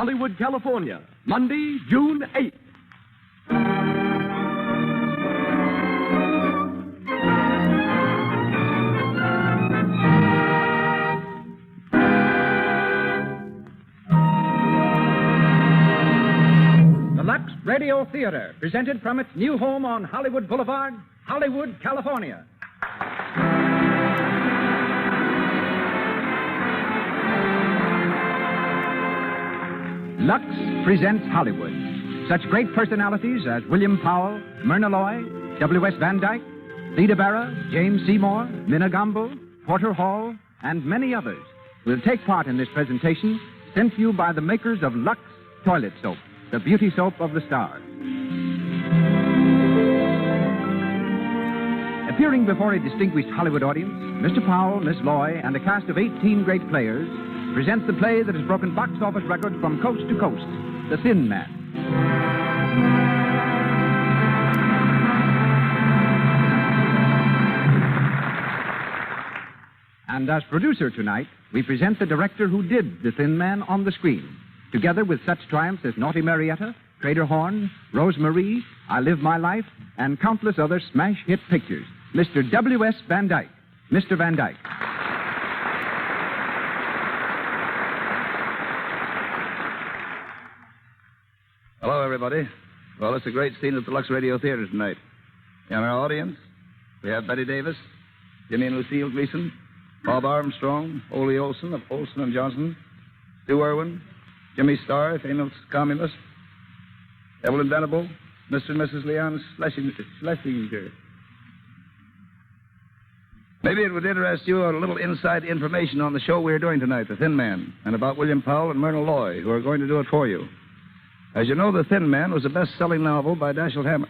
Hollywood, California, Monday, June 8th. The Lux Radio Theatre, presented from its new home on Hollywood Boulevard, Hollywood, California. Lux presents Hollywood. Such great personalities as William Powell, Myrna Loy, W.S. Van Dyke, Theda Bara, James Seymour, Minna Gamble, Porter Hall, and many others will take part in this presentation sent to you by the makers of Lux Toilet Soap, the beauty soap of the stars. Appearing before a distinguished Hollywood audience, Mr. Powell, Miss Loy, and a cast of 18 great players present the play that has broken box office records from coast to coast, The Thin Man. And as producer tonight, we present the director who did The Thin Man on the screen, together with such triumphs as Naughty Marietta, Trader Horn, Rose Marie, I Live My Life, and countless other smash hit pictures. Mr. W.S. Van Dyke. Mr. Van Dyke. Hello, everybody. Well, it's a great scene at the Lux Radio Theatre tonight. In our audience, we have Betty Davis, Jimmy and Lucille Gleason, Bob Armstrong, Ole Olson of Olson and Johnson, Stu Irwin, Jimmy Starr, famous communist, Evelyn Venable, Mr. and Mrs. Leon Schlesinger. Maybe it would interest you a little inside information on the show we're doing tonight, The Thin Man, and about William Powell and Myrna Loy, who are going to do it for you. As you know, The Thin Man was a best-selling novel by Dashiell Hammett.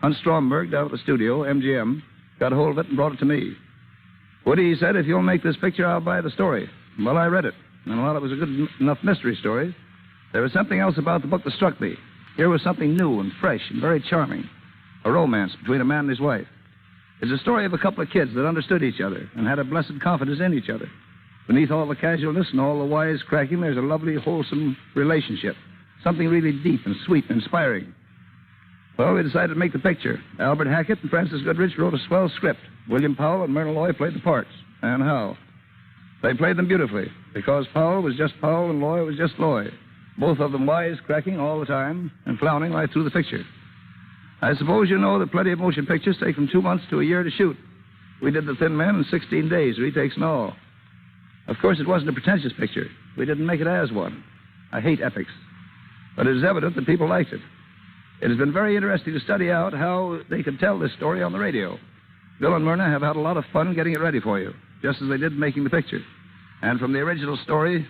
Hunt Stromberg, down at the studio, MGM, got a hold of it and brought it to me. Woody said, if you'll make this picture, I'll buy the story. Well, I read it, and while it was a good enough mystery story, there was something else about the book that struck me. Here was something new and fresh and very charming. A romance between a man and his wife. It's a story of a couple of kids that understood each other and had a blessed confidence in each other. Beneath all the casualness and all the wisecracking, there's a lovely, wholesome relationship. Something really deep and sweet and inspiring. Well, we decided to make the picture. Albert Hackett and Francis Goodrich wrote a swell script. William Powell and Myrna Loy played the parts. And how? They played them beautifully, because Powell was just Powell and Loy was just Loy. Both of them wisecracking all the time and clowning right through the picture. I suppose you know that plenty of motion pictures take from 2 months to a year to shoot. We did The Thin Man in 16 days, retakes and all. Of course, it wasn't a pretentious picture. We didn't make it as one. I hate epics. But it is evident that people liked it. It has been very interesting to study out how they could tell this story on the radio. Bill and Myrna have had a lot of fun getting it ready for you, just as they did making the picture. And from the original story,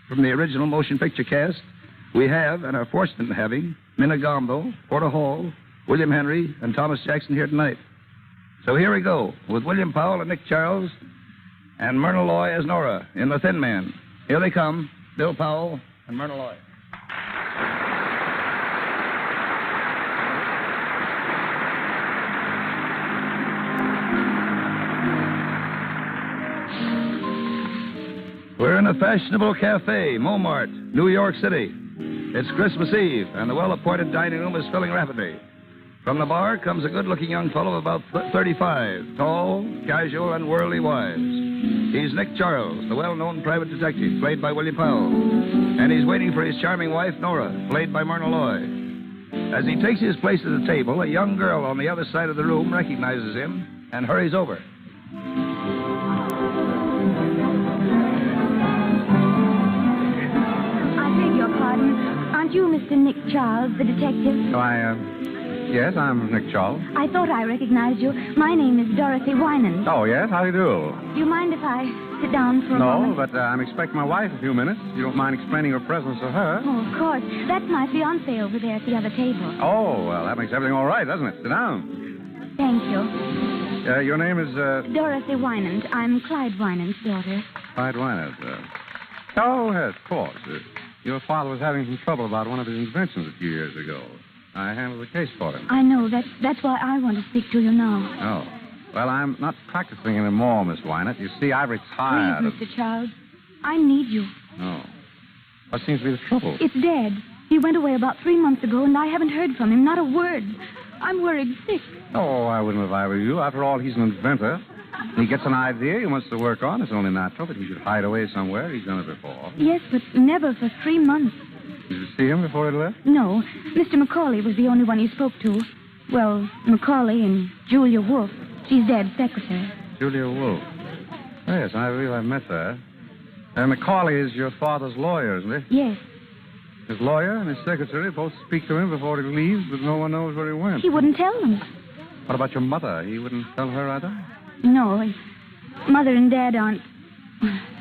from the original motion picture cast, we have, and are fortunate in having, Minna Gamble, Porter Hall, William Henry, and Thomas Jackson here tonight. So here we go, with William Powell and Nick Charles, and Myrna Loy as Nora in The Thin Man. Here they come, Bill Powell and Myrna Loy. We're in a fashionable café, Montmartre, New York City. It's Christmas Eve, and the well-appointed dining room is filling rapidly. From the bar comes a good-looking young fellow of about 35, tall, casual, and worldly wise. He's Nick Charles, the well-known private detective, played by William Powell. And he's waiting for his charming wife, Nora, played by Myrna Loy. As he takes his place at the table, a young girl on the other side of the room recognizes him and hurries over. Aren't you Mr. Nick Charles, the detective? Yes, I'm Nick Charles. I thought I recognized you. My name is Dorothy Winans. Oh, yes? How do you do? Do you mind if I sit down for a moment? No, but I'm expecting my wife in a few minutes. You don't mind explaining your presence to her? Oh, of course. That's my fiancé over there at the other table. Oh, well, that makes everything all right, doesn't it? Sit down. Thank you. Your name is, Dorothy Winans. I'm Clyde Winans' daughter. Clyde Winans. Oh, yes, of course. Your father was having some trouble about one of his inventions a few years ago. I handled the case for him. I know. That's why I want to speak to you now. Oh. Well, I'm not practicing anymore, Miss Winans. You see, I retired. Please, Mr. Charles. I need you. Oh. What seems to be the trouble? It's Dad. He went away about 3 months ago, and I haven't heard from him, not a word. I'm worried sick. Oh, I wouldn't if I were you. After all, he's an inventor. He gets an idea he wants to work on. It's only natural that he should hide away somewhere. He's done it before. Yes, but never for 3 months. Did you see him before he left? No. Mr. Macaulay was the only one he spoke to. Well, Macaulay and Julia Wolfe. She's Dad's secretary. Julia Wolfe. Oh, yes, I believe I've met her. Macaulay is your father's lawyer, isn't he? Yes. His lawyer and his secretary both speak to him before he leaves, but no one knows where he went. He wouldn't tell them. What about your mother? He wouldn't tell her either? No. Mother and Dad aren't...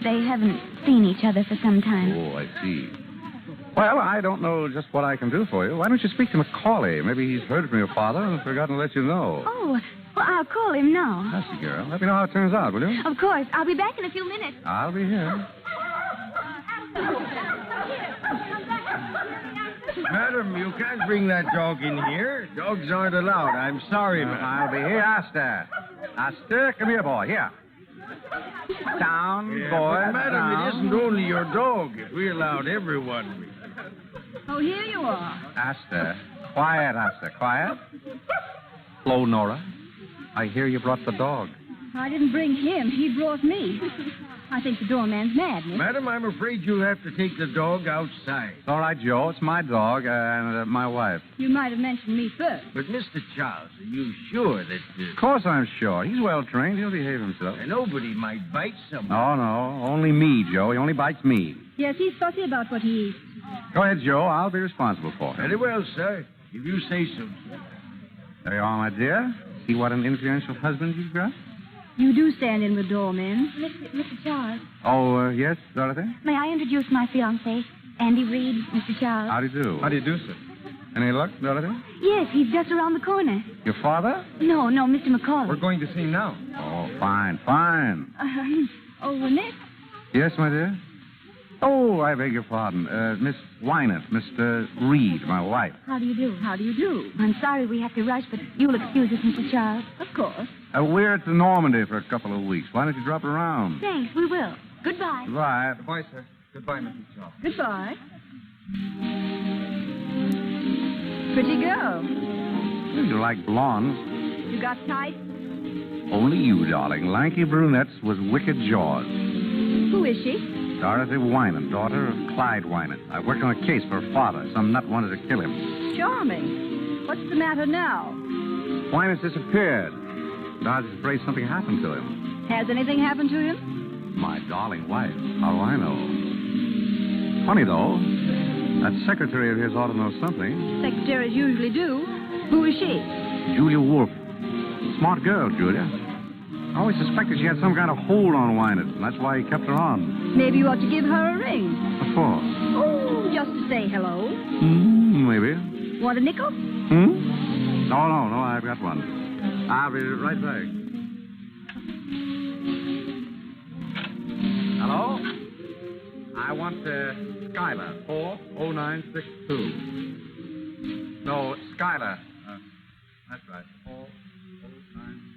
They haven't seen each other for some time. Oh, I see. Well, I don't know just what I can do for you. Why don't you speak to Macaulay? Maybe he's heard from your father and forgotten to let you know. Oh, well, I'll call him now. That's the girl. Let me know how it turns out, will you? Of course. I'll be back in a few minutes. I'll be here. Madam, you can't bring that dog in here. Dogs aren't allowed. I'm sorry, madam. I'll be here, Aster. Aster, come here, boy. Here. Down, boy. But, madam, down. it isn't only your dog. We allowed everyone. Oh, here you are. Aster. Quiet, Aster. Quiet. Hello, Nora. I hear you brought the dog. I didn't bring him. He brought me. I think the doorman's mad, Nick. Madam, I'm afraid you'll have to take the dog outside. It's all right, Joe. It's my dog and my wife. You might have mentioned me first. But, Mr. Charles, are you sure that... Of course I'm sure. He's well trained. He'll behave himself. nobody might bite someone? Oh, no. Only me, Joe. He only bites me. Yes, he's fussy about what he eats. Go ahead, Joe. I'll be responsible for him. Very well, sir. If you say so, sir. There you are, my dear. See what an influential husband you've got? You do stand in with doormen. Mr. Charles, Oh, yes, Dorothy? may I introduce my fiancé, Andy Reed, Mr. Charles? How do you do? How do you do, sir? Any luck, Dorothy? Yes, he's just around the corner. Your father? No, Mr. Macaulay. going to see him now. Oh, fine, fine. Nick? Yes, my dear? Oh, I beg your pardon. Miss Wynant, Mr. Reed, my wife. How do you do? How do you do? I'm sorry we have to rush, but you'll excuse us, Mr. Charles. Of course. We're at Normandy for a couple of weeks. Why don't you drop around? Thanks, we will. Goodbye. Goodbye. Goodbye, sir. Goodbye, Mr. Charles. Goodbye. Pretty girl. You like blondes. You got tight? Only you, darling. Lanky brunettes with wicked jaws. Who is she? Dorothy Wynant, daughter of Clyde Wynant. I worked on a case for her father. Some nut wanted to kill him. Charming. What's the matter now? Wynant disappeared. I was afraid something happened to him. Has anything happened to him? My darling wife. How do I know? Funny, though. That secretary of his ought to know something. Secretaries usually do. Who is she? Julia Wolfe. Smart girl, Julia. I always suspected she had some kind of hold on Wynant, and that's why he kept her on. Maybe you ought to give her a ring. What for? Oh, just to say hello. Maybe. Want a nickel? No, I've got one. I'll be right back. Hello? I want Skylar, 40962. No, Skylar. That's right, 40962.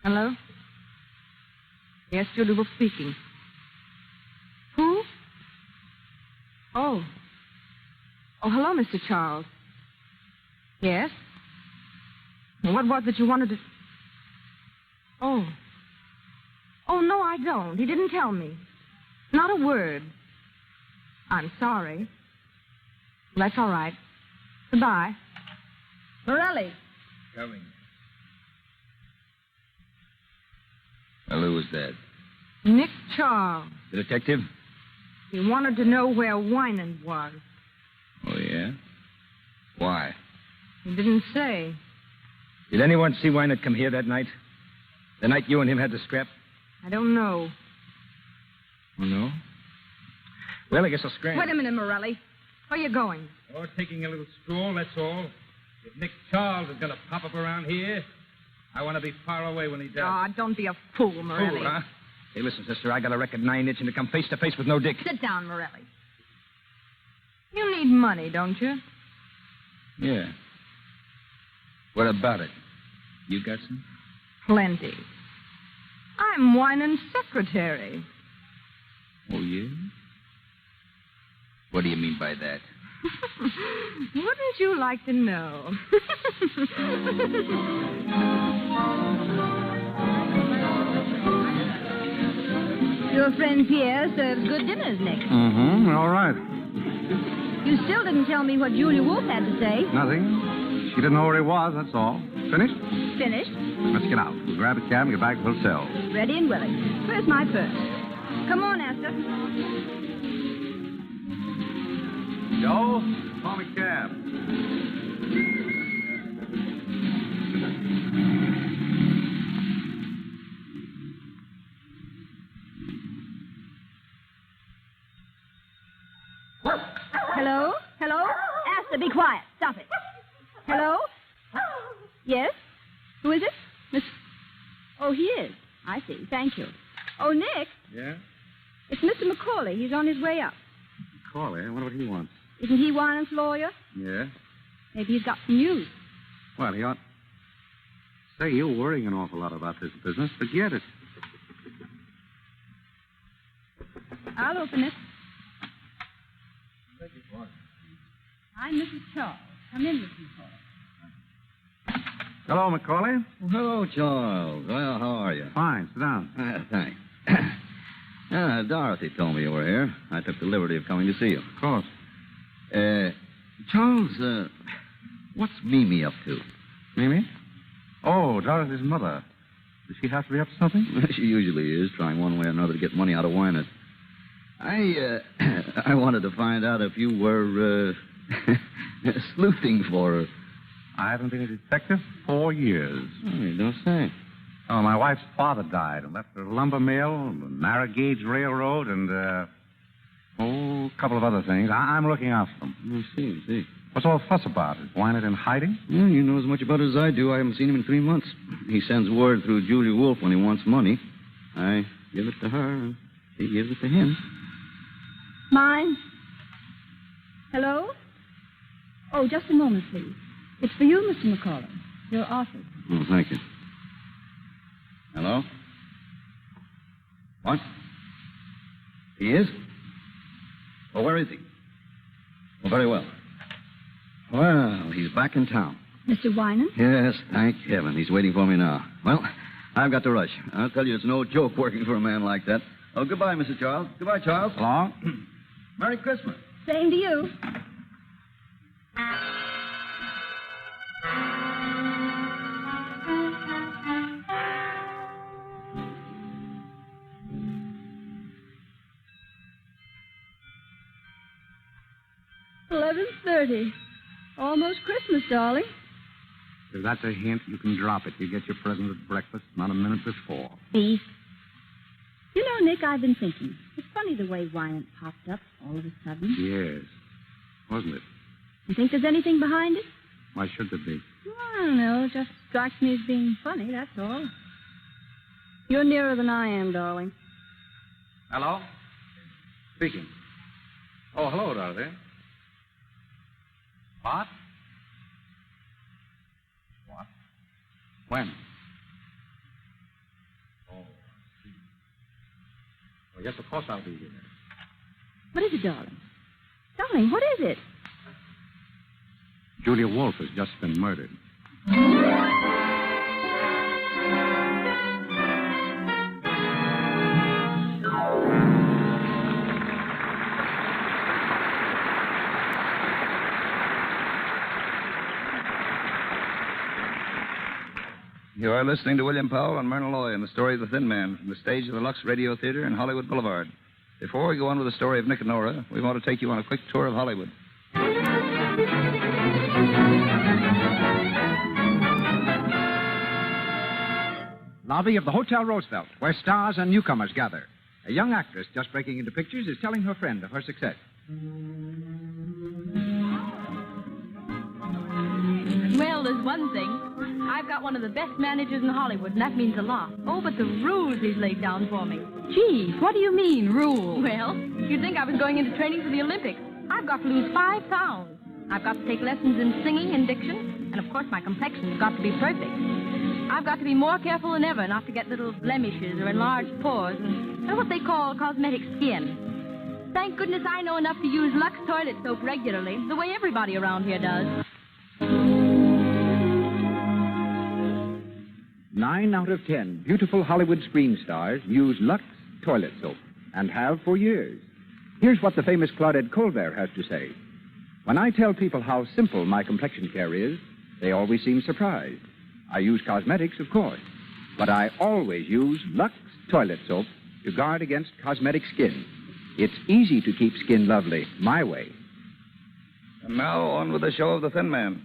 Hello? Yes, Julia Wolfe speaking. Who? Oh, hello, Mr. Charles. Yes? What was it you wanted to... Oh, no, I don't. He didn't tell me. Not a word. I'm sorry. That's all right. Goodbye. Morelli. Coming. Well, who was that? Nick Charles. The detective? He wanted to know where Wynant was. Oh, yeah? Why? He didn't say. Did anyone see Wynant come here that night? The night you and him had the scrap? I don't know. Oh, no? Well, I guess I'll scram. Wait a minute, Morelli. Where are you going? Oh, taking a little stroll, that's all. If Nick Charles is going to pop up around here, I want to be far away when he does. Ah, don't be a fool, Morelli. Fool, huh? Hey, listen, sister, I got a record 9-inch and to come face to face with no dick. Sit down, Morelli. You need money, don't you? Yeah. What about it? You got some? Plenty. I'm Winan's secretary. Oh, yeah? What do you mean by that? Wouldn't you like to know? Your friend Pierre serves good dinners, Nick. Mm-hmm. All right. You still didn't tell me what Julia Wolf had to say. Nothing. She didn't know where he was, that's all. Finished? Finished? Let's get out. We'll grab a cab and get back to the hotel. Ready and willing. Where's my purse? Come on, Esther. Joe, call me cab. Hello? Hello? Esther, be quiet. Stop it. Hello? Yes? Who is it? Miss... Oh, he is. I see. Thank you. Oh, Nick. Yeah? It's Mr. McCauley. He's on his way up. Call, eh? I wonder what he wants. Isn't he Winan's lawyer? Yeah? Maybe he's got some news. Well, he ought... Say, you're worrying an awful lot about this business. Forget it. I'll open it. I'm Mrs. Charles. Come in, Mrs. McCauley. Hello, McCauley. Well, hello, Charles. Well, how are you? Fine. Sit down. Thanks. Dorothy told me you were here. I took the liberty of coming to see you. Of course. Charles, what's Mimi up to? Mimi? Oh, Dorothy's mother. Does she have to be up to something? She usually is, trying one way or another to get money out of Winant. I wanted to find out if you were, sleuthing for her. I haven't been a detective 4 years. Oh, you don't say. Oh, my wife's father died and left her a lumber mill, a narrow gauge railroad, and, a couple of other things. I'm looking after them. I see. What's all the fuss about? Is Winant in hiding? Well, you know as much about it as I do. I haven't seen him in 3 months. He sends word through Julia Wolf when he wants money. I give it to her, and she gives it to him. Mine? Hello? Oh, just a moment, please. It's for you, Mr. McCauley. Your office. Oh, thank you. Hello? What? He is? Oh, where is he? Oh, very well. Well, he's back in town. Mr. Winan? Yes, thank heaven. He's waiting for me now. Well, I've got to rush. I'll tell you, it's no joke working for a man like that. Oh, goodbye, Mr. Charles. Goodbye, Charles. So long. Merry Christmas. Same to you. $11:30. Almost Christmas, darling. If that's a hint, you can drop it. You get your present at breakfast, not a minute before. Beef. You know, Nick, I've been thinking. It's funny the way Winant popped up all of a sudden. Yes. Wasn't it? You think there's anything behind it? Why should there be? I don't know. It just strikes me as being funny, that's all. You're nearer than I am, darling. Hello? Speaking. Oh, hello, Dorothy. What? What? When? Oh, I see. Well, yes, of course I'll be here. What is it, darling? Darling, what is it? Julia Wolf has just been murdered. You are listening to William Powell and Myrna Loy in the story of The Thin Man from the stage of the Lux Radio Theatre in Hollywood Boulevard. Before we go on with the story of Nick and Nora, we want to take you on a quick tour of Hollywood. Lobby of the Hotel Roosevelt, where stars and newcomers gather. A young actress just breaking into pictures is telling her friend of her success. Well, there's one thing. I've got one of the best managers in Hollywood, and that means a lot. Oh, but the rules he's laid down for me. Gee, what do you mean, rules? Well, you'd think I was going into training for the Olympics. I've got to lose 5 pounds. I've got to take lessons in singing and diction, and of course my complexion's got to be perfect. I've got to be more careful than ever not to get little blemishes or enlarged pores and what they call cosmetic skin. Thank goodness I know enough to use Lux toilet soap regularly, the way everybody around here does. 9 out of 10 beautiful Hollywood screen stars use Lux toilet soap and have for years. Here's what the famous Claudette Colbert has to say. When I tell people how simple my complexion care is, they always seem surprised. I use cosmetics, of course, but I always use Lux toilet soap to guard against cosmetic skin. It's easy to keep skin lovely my way. And now on with the show of the Thin Man.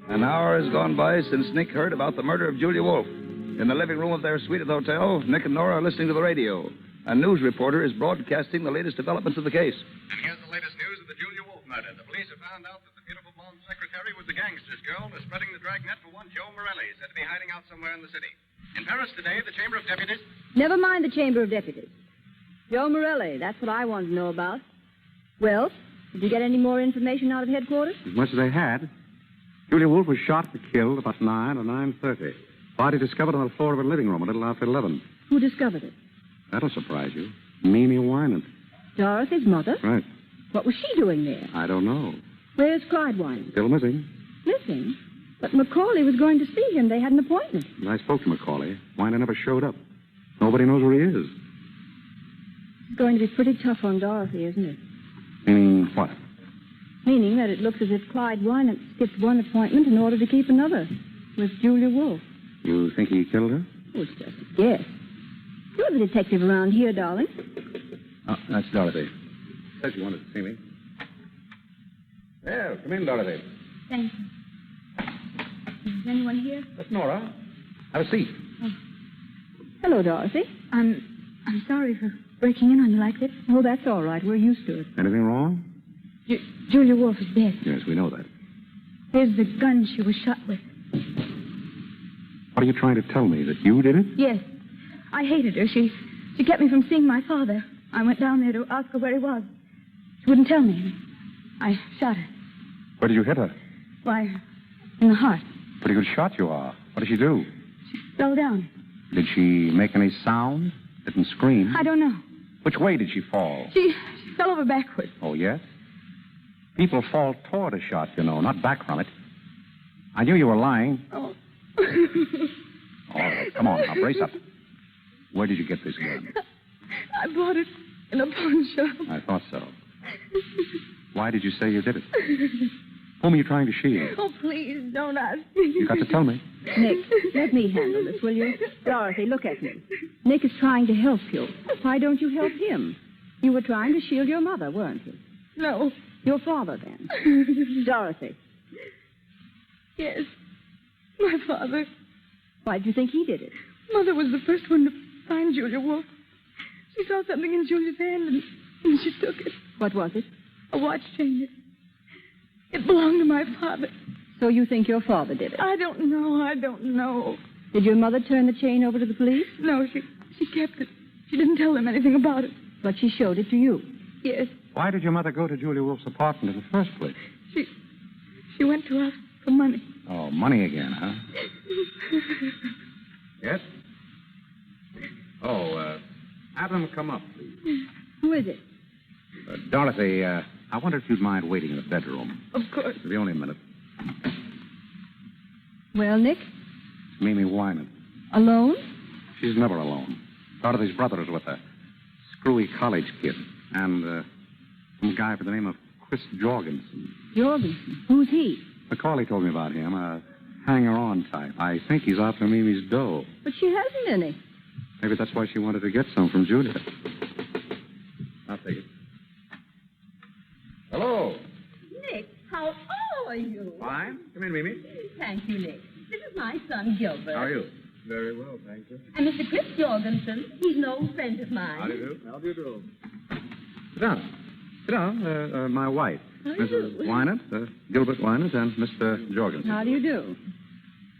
An hour has gone by since Nick heard about the murder of Julia Wolfe. In the living room of their suite at the hotel, Nick and Nora are listening to the radio. A news reporter is broadcasting the latest developments of the case. And here's the latest news of the Julia Wolfe murder. The police have found out that the beautiful blonde secretary was the gangster's girl who was spreading the dragnet for one Joe Morelli, said to be hiding out somewhere in the city. In Paris today, the Chamber of Deputies... Never mind the Chamber of Deputies. Joe Morelli, that's what I want to know about. Well, did you get any more information out of headquarters? As much as they had. Julia Wolfe was shot and killed about 9 or 9:30. Body discovered on the floor of her living room a little after 11. Who discovered it? That'll surprise you. Mimi Wynant. Dorothy's mother? Right. What was she doing there? I don't know. Where's Clyde Wynant? Still missing. Missing? But Macaulay was going to see him. They had an appointment. And I spoke to Macaulay. Wynant never showed up. Nobody knows where he is. It's going to be pretty tough on Dorothy, isn't it? Meaning what? Meaning that it looks as if Clyde Wynant skipped one appointment in order to keep another with Julia Wolfe. You think he killed her? Oh, it's just a guess. You're the detective around here, darling. Oh, that's Dorothy. Said she wanted to see me. Well, come in, Dorothy. Thank you. Is anyone here? That's Nora. Have a seat. Oh. Hello, Dorothy. I'm sorry for breaking in on you like this. Oh, that's all right. We're used to it. Anything wrong? Julia Wolfe is dead. Yes, we know that. Here's the gun she was shot with. What are you trying to tell me? That you did it? Yes. I hated her. She kept me from seeing my father. I went down there to ask her where he was. She wouldn't tell me. I shot her. Where did you hit her? Why, in the heart. Pretty good shot you are. What did she do? She fell down. Did she make any sound? Didn't scream? I don't know. Which way did she fall? She fell over backwards. Oh, yes? People fall toward a shot, you know, not back from it. I knew you were lying. Oh. All right, come on, now, brace up. Where did you get this gun? I bought it in a pawn shop. I thought so. Why did you say you did it? Whom are you trying to shield? Oh, please, don't ask me. You got to tell me. Nick, let me handle this, will you? Dorothy, look at me. Nick is trying to help you. Why don't you help him? You were trying to shield your mother, weren't you? No. Your father, then. Dorothy. Yes. My father. Why do you think he did it? Mother was the first one to find Julia Wolfe. She saw something in Julia's hand, and she took it. What was it? A watch chain. It belonged to my father. So you think your father did it? I don't know. Did your mother turn the chain over to the police? No, she kept it. She didn't tell them anything about it. But she showed it to you? Yes. Why did your mother go to Julia Wolfe's apartment in the first place? She went to ask for money. Oh, money again, huh? Yes? Oh, have them come up, please. Who is it? Dorothy, I wonder if you'd mind waiting in the bedroom. Of course. It'll be only a minute. Well, Nick? It's Mimi Wynant. Alone? She's never alone. Dorothy's brother is with her. Screwy college kid. And some guy by the name of Chris Jorgensen. Jorgensen? Who's he? Macaulay told me about him. A hanger-on type. I think he's after Mimi's dough. But she hasn't any. Maybe that's why she wanted to get some from Julia. I'll take it. Hello. Nick, how are you? Fine. Come in, Mimi. Thank you, Nick. This is my son, Gilbert. How are you? Very well, thank you. And Mr. Chris Jorgensen. He's an old friend of mine. How do you do? How do you do? Sit down. Sit down. My wife, Mrs. Wynant, Gilbert Wynant, and Mr. Jorgensen. How do you do?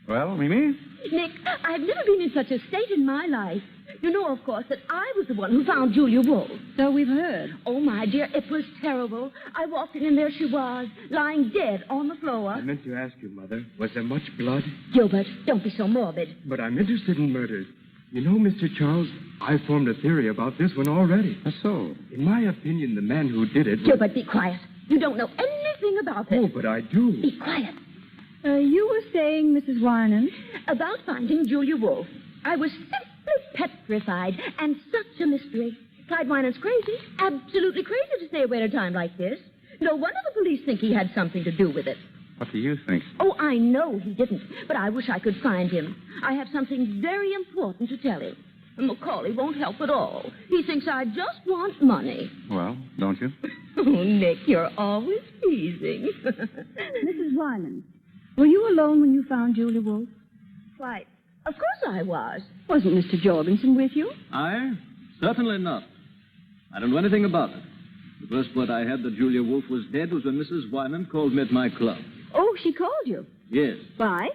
Well, Mimi? Nick, I've never been in such a state in my life. You know, of course, that I was the one who found Julia Wolfe. So we've heard. Oh, my dear, it was terrible. I walked in and there she was, lying dead on the floor. I meant to ask you, Mother, was there much blood? Gilbert, don't be so morbid. But I'm interested in murders. You know, Mr. Charles, I formed a theory about this one already. So? In my opinion, the man who did it... Gilbert, be quiet. You don't know anything about it. Oh, but I do. Be quiet. You were saying, Mrs. Wyman? About finding Julia Wolfe. I was simply petrified, and such a mystery. Clyde Winans crazy, absolutely crazy to stay away at a time like this. No wonder the police think he had something to do with it. What do you think? Oh, I know he didn't, but I wish I could find him. I have something very important to tell him. And Macaulay won't help at all. He thinks I just want money. Well, don't you? Oh, Nick, you're always teasing. Mrs. Wyman, were you alone when you found Julia Wolfe? Why, of course I was. Wasn't Mr. Jorgensen with you? I? Certainly not. I don't know anything about it. The first word I had that Julia Wolfe was dead was when Mrs. Wyman called me at my club. Oh, she called you? Yes. Why?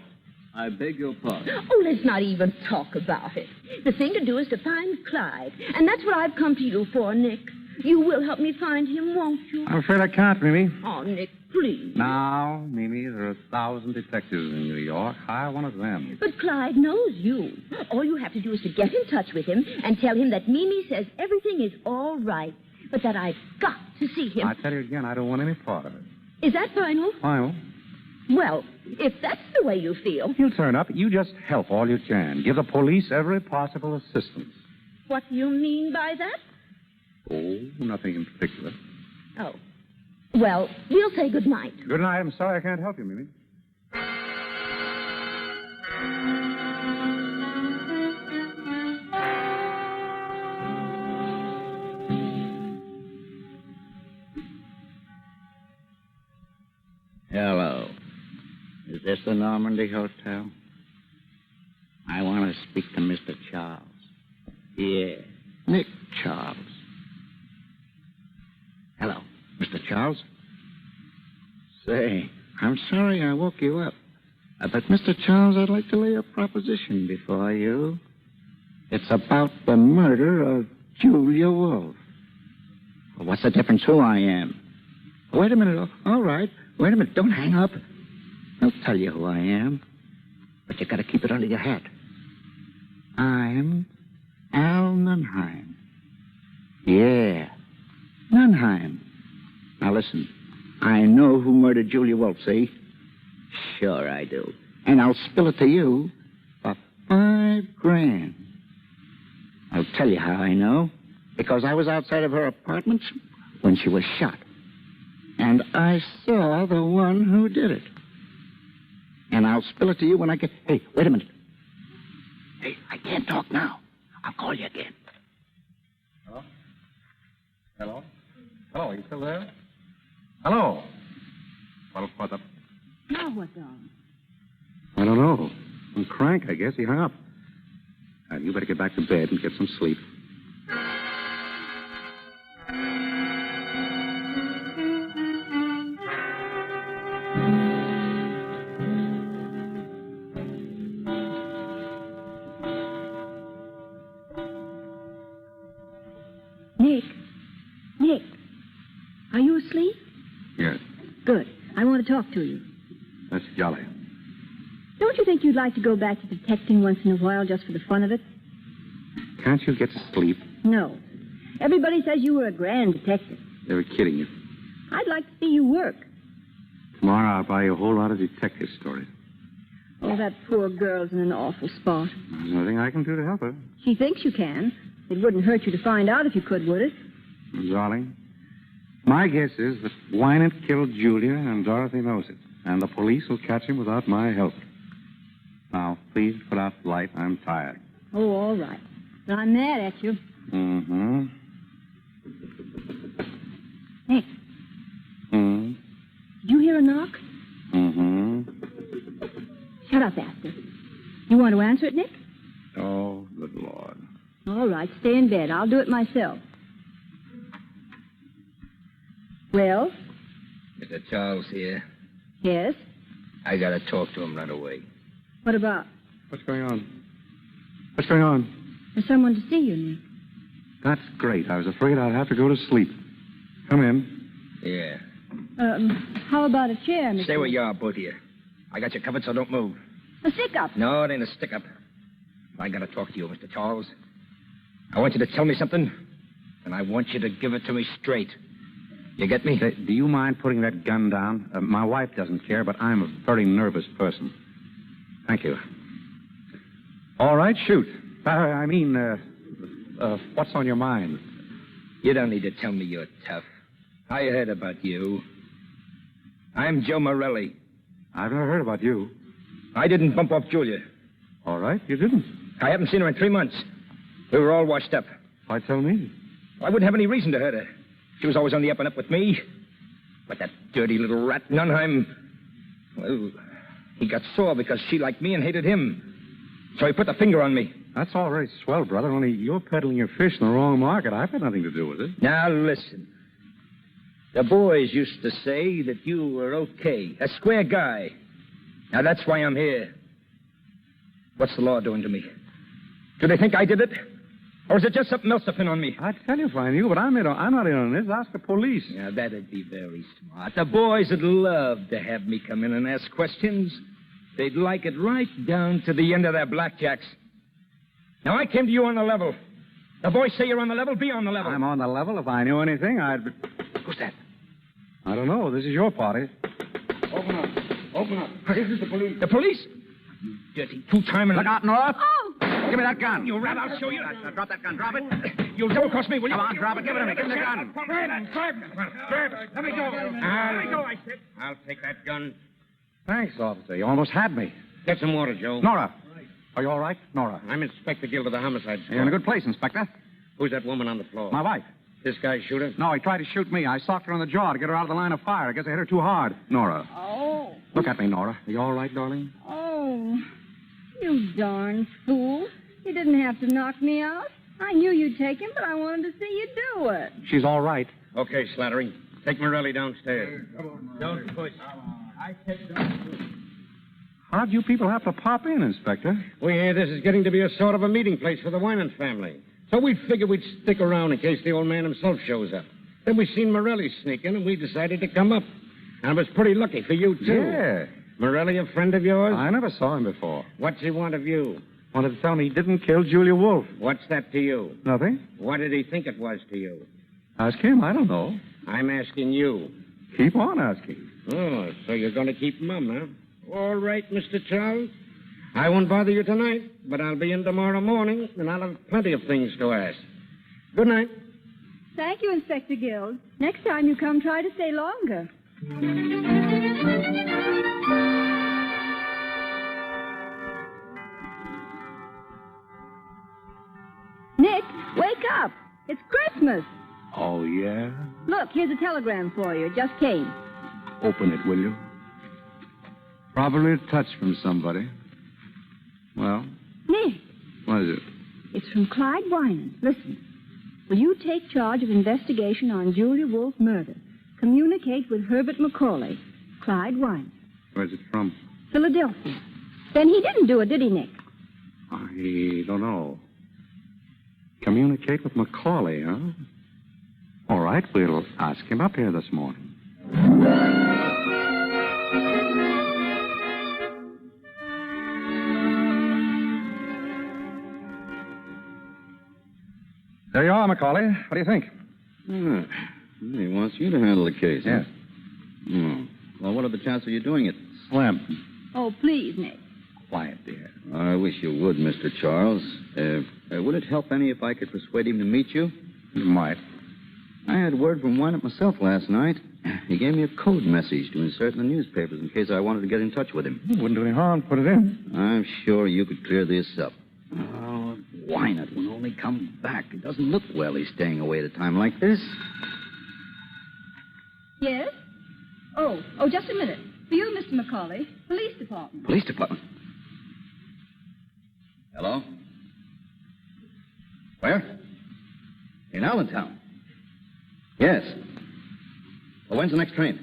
I beg your pardon. Oh, let's not even talk about it. The thing to do is to find Clyde. And that's what I've come to you for, Nick. You will help me find him, won't you? I'm afraid I can't, Mimi. Oh, Nick, please. Now, Mimi, there are 1,000 detectives in New York. Hire one of them. But Clyde knows you. All you have to do is to get in touch with him and tell him that Mimi says everything is all right, but that I've got to see him. I tell you again, I don't want any part of it. Is that final? Final? Well, if that's the way you feel. He'll turn up. You just help all you can. Give the police every possible assistance. What do you mean by that? Oh, nothing in particular. Oh. Well, we'll say good night. Good night. I'm sorry I can't help you, Mimi. Hello. Is this the Normandy Hotel? I want to speak to Mr. Charles. Yeah, Nick Charles. Hello, Mr. Charles? Say, I'm sorry I woke you up. But, Mr. Charles, I'd like to lay a proposition before you. It's about the murder of Julia Wolfe. Well, what's the difference who I am? Wait a minute. All right. Wait a minute. Don't hang up. I'll tell you who I am. But you got to keep it under your hat. I'm Al Nunheim. Yeah, Nunheim. Now listen. I know who murdered Julia Wolfe, see? Sure I do. And I'll spill it to you for $5,000. I'll tell you how I know. Because I was outside of her apartment when she was shot. And I saw the one who did it. And I'll spill it to you when I get... Hey, wait a minute. Hey, I can't talk now. I'll call you again. Hello? Hello? Hello, are you still there? Hello? Well, what's up? Now what's on? I don't know. Some crank, I guess. He hung up. You better get back to bed and get some sleep. Nick, are you asleep? Yes. Good. I want to talk to you. That's jolly. Don't you think you'd like to go back to detecting once in a while just for the fun of it? Can't you get to sleep? No. Everybody says you were a grand detective. They were kidding you. I'd like to see you work. Tomorrow I'll buy you a whole lot of detective stories. Oh, that poor girl's in an awful spot. There's nothing I can do to help her. She thinks you can. It wouldn't hurt you to find out if you could, would it? Darling, my guess is that Wynant killed Julia and Dorothy knows it. And the police will catch him without my help. Now, please put out the light. I'm tired. Oh, all right. But I'm mad at you. Mm-hmm. Nick. Hmm? Did you hear a knock? Mm-hmm. Shut up, Astor. You want to answer it, Nick? Oh, good Lord. All right, stay in bed. I'll do it myself. Well? Mr. Charles here. Yes? I gotta talk to him right away. What about? What's going on? What's going on? There's someone to see you, Nick. That's great. I was afraid I'd have to go to sleep. Come in. Yeah. How about a chair, Mr. Stay where you are, both of you. I got you covered, so don't move. A stick-up. No, it ain't a stick-up. I got to talk to you, Mr. Charles. I want you to tell me something, and I want you to give it to me straight. You get me? Do you mind putting that gun down? My wife doesn't care, but I'm a very nervous person. Thank you. All right, shoot. What's on your mind? You don't need to tell me you're tough. I heard about you. I'm Joe Morelli. I've never heard about you. I didn't bump off Julia. All right, you didn't. I haven't seen her in 3 months. We were all washed up. Why tell me? I wouldn't have any reason to hurt her. She was always on the up and up with me. But that dirty little rat, Nunheim, well, he got sore because she liked me and hated him. So he put the finger on me. That's all right, swell, brother, only you're peddling your fish in the wrong market. I've had nothing to do with it. Now, listen. The boys used to say that you were okay, a square guy. Now, that's why I'm here. What's the law doing to me? Do they think I did it? Or is it just something else to pin on me? I'd tell you if I knew, but I'm not in on this. Ask the police. Now, that'd be very smart. The boys would love to have me come in and ask questions. They'd like it right down to the end of their blackjacks. Now, I came to you on the level. The boys say you're on the level. Be on the level. I'm on the level. If I knew anything, I'd... Who's that? I don't know. This is your party. Open up. Open up. This is the police. The police? You dirty two-timer. Look out, Nora. Oh! Give me that gun. You rat, I'll show you. Drop that gun. Drop it. You'll double cross me, will you? Come on, drop it. Give it to me. Give me the gun. Grab it. Let me go. Let me go, I said. I'll take that gun. Thanks, officer. You almost had me. Get some water, Joe. Nora. Are you all right, Nora? I'm Inspector Gill of the Homicide Squad. You're in a good place, Inspector. Who's that woman on the floor? My wife. This guy shoot her? No, he tried to shoot me. I socked her on the jaw to get her out of the line of fire. I guess I hit her too hard. Nora. Oh. Look at me, Nora. Are you all right, darling? Oh. You darn fool. You didn't have to knock me out. I knew you'd take him, but I wanted to see you do it. She's all right. Okay, Slattery. Take Morelli downstairs. Don't push. I said don't push. How'd you people have to pop in, Inspector? We hear this is getting to be a sort of a meeting place for the Winans family. So we figured we'd stick around in case the old man himself shows up. Then we seen Morelli sneak in, and we decided to come up. And it was pretty lucky for you, too. Yeah. Morelli a friend of yours? I never saw him before. What's he want of you? Wanted to tell me he didn't kill Julia Wolfe. What's that to you? Nothing. What did he think it was to you? Ask him. I don't know. I'm asking you. Keep on asking. Oh, so you're going to keep mum, huh? All right, Mr. Charles. I won't bother you tonight, but I'll be in tomorrow morning, and I'll have plenty of things to ask. Good night. Thank you, Inspector Gill. Next time you come, try to stay longer. Nick, wake up. It's Christmas. Oh, yeah? Look, here's a telegram for you. It just came. Open it, will you? Probably a touch from somebody. Well? Nick. What is it? It's from Clyde Winans. Listen. Will you take charge of investigation on Julia Wolfe murder? Communicate with Herbert McCauley. Clyde Winans. Where's it from? Philadelphia. Then he didn't do it, did he, Nick? I don't know. Communicate with McCauley, huh? All right, we'll ask him up here this morning. There you are, McCauley. What do you think? He wants you to handle the case. Yes. Huh? Well, what are the chances of you doing it? Slim. Oh, please, Nick. Quiet, dear. I wish you would, Mr. Charles. Would it help any if I could persuade him to meet you? You might. I had word from Wynant myself last night. He gave me a code message to insert in the newspapers in case I wanted to get in touch with him. It wouldn't do any harm to put it in. I'm sure you could clear this up. Oh, Wynant will only come back. It doesn't look well he's staying away at a time like this. Yes? Oh, just a minute. For you, Mr. McCauley, police department. Police department? Hello? Where? In Allentown. Yes. Well, when's the next train?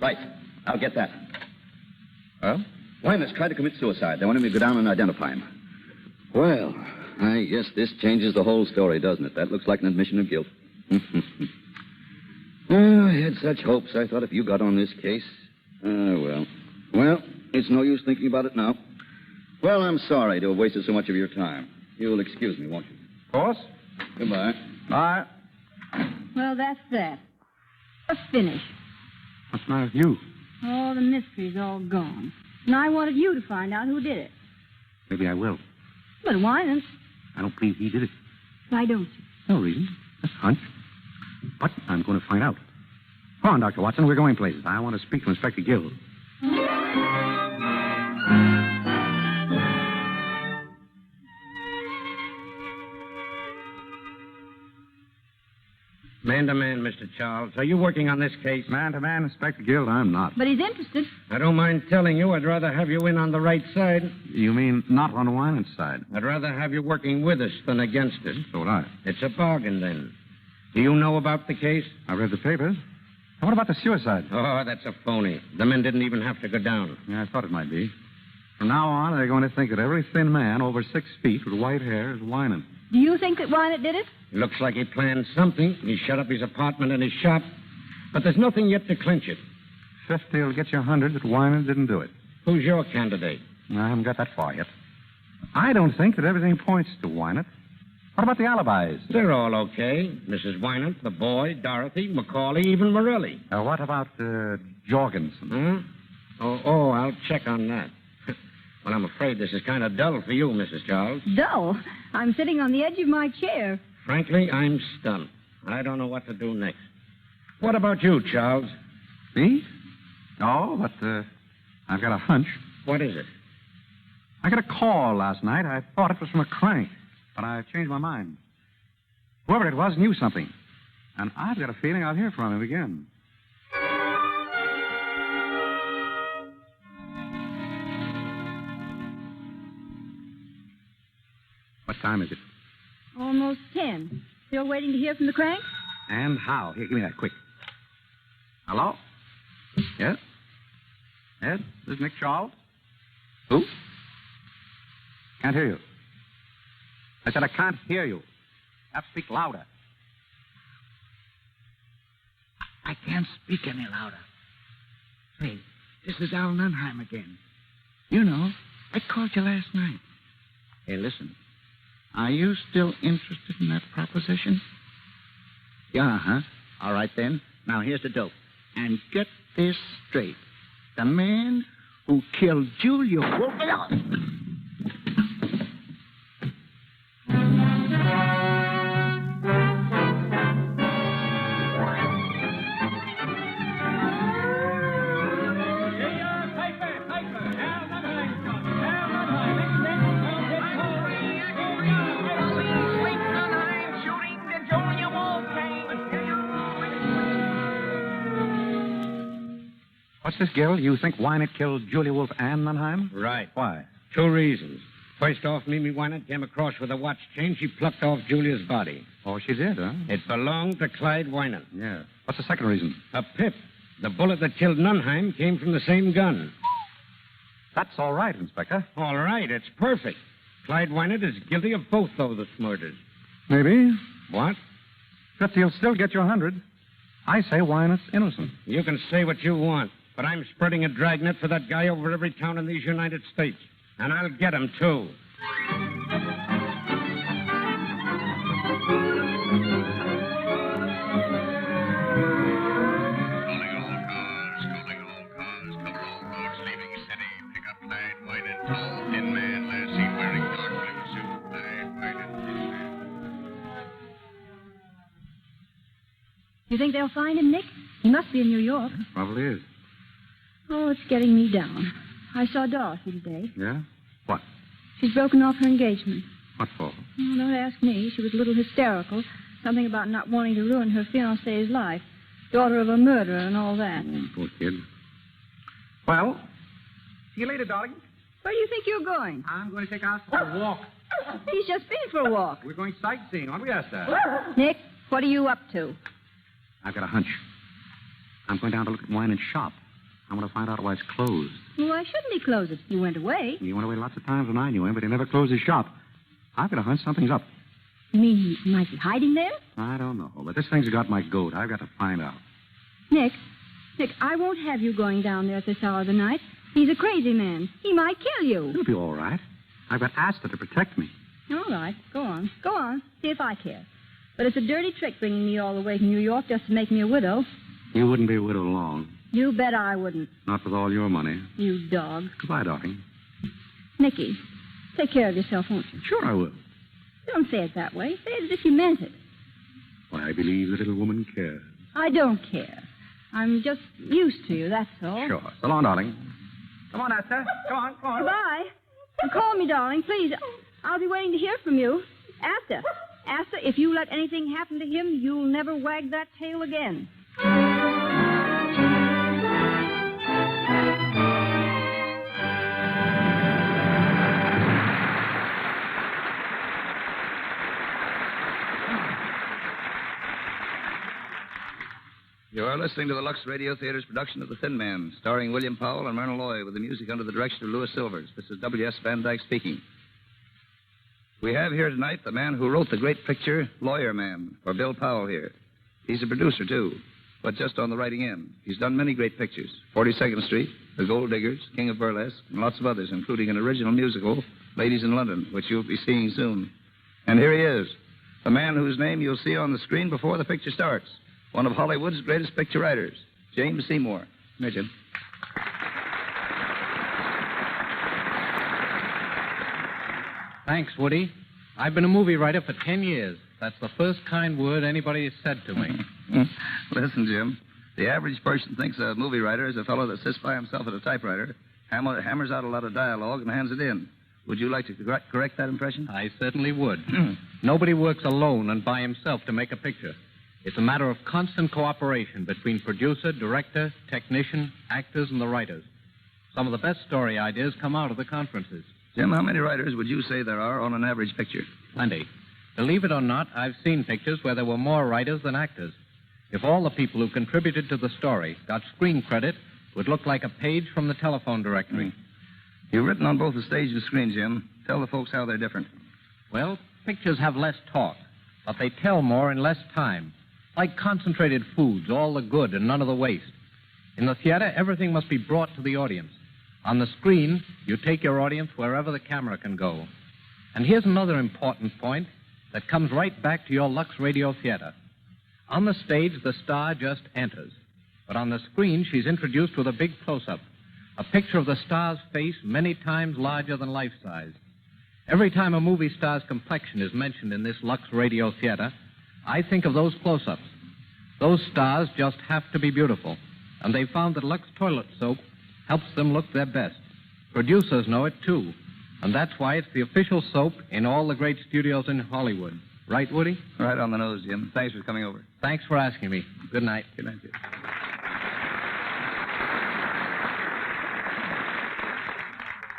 Right. I'll get that. Well? Wynant's tried to commit suicide. They want him to go down and identify him. Well, Yes, this changes the whole story, doesn't it? That looks like an admission of guilt. Oh, I had such hopes. I thought if you got on this case... well. Well, it's no use thinking about it now. Well, I'm sorry to have wasted so much of your time. You'll excuse me, won't you? Of course. Goodbye. Bye. Well, that's that. A finish. What's the matter with you? All the mystery's all gone. And I wanted you to find out who did it. Maybe I will. But Winans. I don't believe he did it. Why don't you? No reason. Just a hunch. But I'm going to find out. Come on, Dr. Watson. We're going places. I want to speak to Inspector Gill. Man to man, Mr. Charles. Are you working on this case? Man to man, Inspector Gill, I'm not. But he's interested. I don't mind telling you, I'd rather have you in on the right side. You mean not on Winans' side? I'd rather have you working with us than against us. So would I. It's a bargain, then. Do you know about the case? I read the papers. And what about the suicide? Oh, that's a phony. The men didn't even have to go down. Yeah, I thought it might be. From now on, they're going to think that every thin man over 6 feet with white hair is Winans. Do you think that Winans did it? Looks like he planned something. He shut up his apartment and his shop. But there's nothing yet to clinch it. 50 will get you 100 that Winans didn't do it. Who's your candidate? I haven't got that far yet. I don't think that everything points to Winans. What about the alibis? They're all okay. Mrs. Winans, the boy, Dorothy, Macaulay, even Morelli. What about Jorgensen? Huh? I'll check on that. Well, I'm afraid this is kind of dull for you, Mrs. Charles. Dull? I'm sitting on the edge of my chair. Frankly, I'm stunned. I don't know what to do next. What about you, Charles? Me? No, but I've got a hunch. What is it? I got a call last night. I thought it was from a crank, but I changed my mind. Whoever it was knew something, and I've got a feeling I'll hear from him again. What time is it? Almost 10. Still waiting to hear from the crank? And how? Here, give me that quick. Hello? Yes? Yes? This is Nick Charles? Who? Can't hear you. I said I can't hear you. Have to speak louder. I can't speak any louder. Hey, this is Al Nunheim again. You know, I called you last night. Hey, listen. Are you still interested in that proposition? Yeah, huh? All right, then. Now, here's the dope. And get this straight. The man who killed Julia Wolf... What's this, Gill? You think Winans killed Julia Wolf and Nunheim? Right. Why? 2 reasons. First off, Mimi Winans came across with a watch chain. She plucked off Julia's body. Oh, she did, huh? It belonged to Clyde Winans. Yeah. What's the second reason? A pip. The bullet that killed Nunheim came from the same gun. That's all right, Inspector. All right, it's perfect. Clyde Winans is guilty of both those murders. Maybe. What? 50 will still get you 100. I say Winans innocent. You can say what you want, but I'm spreading a dragnet for that guy over every town in these United States. And I'll get him, too. You think they'll find him, Nick? He must be in New York. Probably is. Oh, it's getting me down. I saw Dorothy today. Yeah? What? She's broken off her engagement. What for? Oh, don't ask me. She was a little hysterical. Something about not wanting to ruin her fiancé's life. Daughter of a murderer and all that. Oh, poor kid. Well, see you later, darling. Where do you think you're going? I'm going to take us for a walk. He's just been for a walk. We're going sightseeing, aren't we, Esther? Nick, what are you up to? I've got a hunch. I'm going down to look at Winans' shop. I want to find out why it's closed. Well, why shouldn't he close it? He went away. He went away lots of times when I knew him, but he never closed his shop. I've got a hunch something's up. You mean he might be hiding there? I don't know, but this thing's got my goat. I've got to find out. Nick, I won't have you going down there at this hour of the night. He's a crazy man. He might kill you. It'll be all right. I've got Asta to protect me. All right. Go on. Go on. See if I care. But it's a dirty trick bringing me all the way from New York just to make me a widow. You wouldn't be a widow long. You bet I wouldn't. Not with all your money. You dog. Goodbye, darling. Nicky, take care of yourself, won't you? Sure I will. Don't say it that way. Say it as if you meant it. Why, I believe the little woman cares. I don't care. I'm just used to you, that's all. Sure. So long, darling. Come on, Asta. Come on, come on. Goodbye. And call me, darling, please. I'll be waiting to hear from you. Asta, if you let anything happen to him, you'll never wag that tail again. You are listening to the Lux Radio Theatre's production of The Thin Man, starring William Powell and Myrna Loy, with the music under the direction of Louis Silvers. This is W.S. Van Dyke speaking. We have here tonight the man who wrote the great picture, Lawyer Man, for Bill Powell here. He's a producer, too, but just on the writing end. He's done many great pictures. 42nd Street, The Gold Diggers, King of Burlesque, and lots of others, including an original musical, Ladies in London, which you'll be seeing soon. And here he is, the man whose name you'll see on the screen before the picture starts. One of Hollywood's greatest picture writers, James Seymour. Come here, Jim. Thanks, Woody. I've been a movie writer for 10 years. That's the first kind word anybody has said to me. Listen, Jim, the average person thinks a movie writer is a fellow that sits by himself at a typewriter, hammers out a lot of dialogue, and hands it in. Would you like to correct that impression? I certainly would. Nobody works alone and by himself to make a picture. It's a matter of constant cooperation between producer, director, technician, actors, and the writers. Some of the best story ideas come out of the conferences. Jim, how many writers would you say there are on an average picture? Plenty. Believe it or not, I've seen pictures where there were more writers than actors. If all the people who contributed to the story got screen credit, it would look like a page from the telephone directory. You've written on both the stage and screen, Jim. Tell the folks how they're different. Well, pictures have less talk, but they tell more in less time. Like concentrated foods, all the good and none of the waste. In the theater, everything must be brought to the audience. On the screen, you take your audience wherever the camera can go. And here's another important point that comes right back to your Lux Radio Theater. On the stage, the star just enters. But on the screen, she's introduced with a big close-up, a picture of the star's face many times larger than life-size. Every time a movie star's complexion is mentioned in this Lux Radio Theater, I think of those close-ups. Those stars just have to be beautiful. And they found that Lux toilet soap helps them look their best. Producers know it, too. And that's why it's the official soap in all the great studios in Hollywood. Right, Woody? Right on the nose, Jim. Thanks for coming over. Thanks for asking me. Good night. Good night, Jim.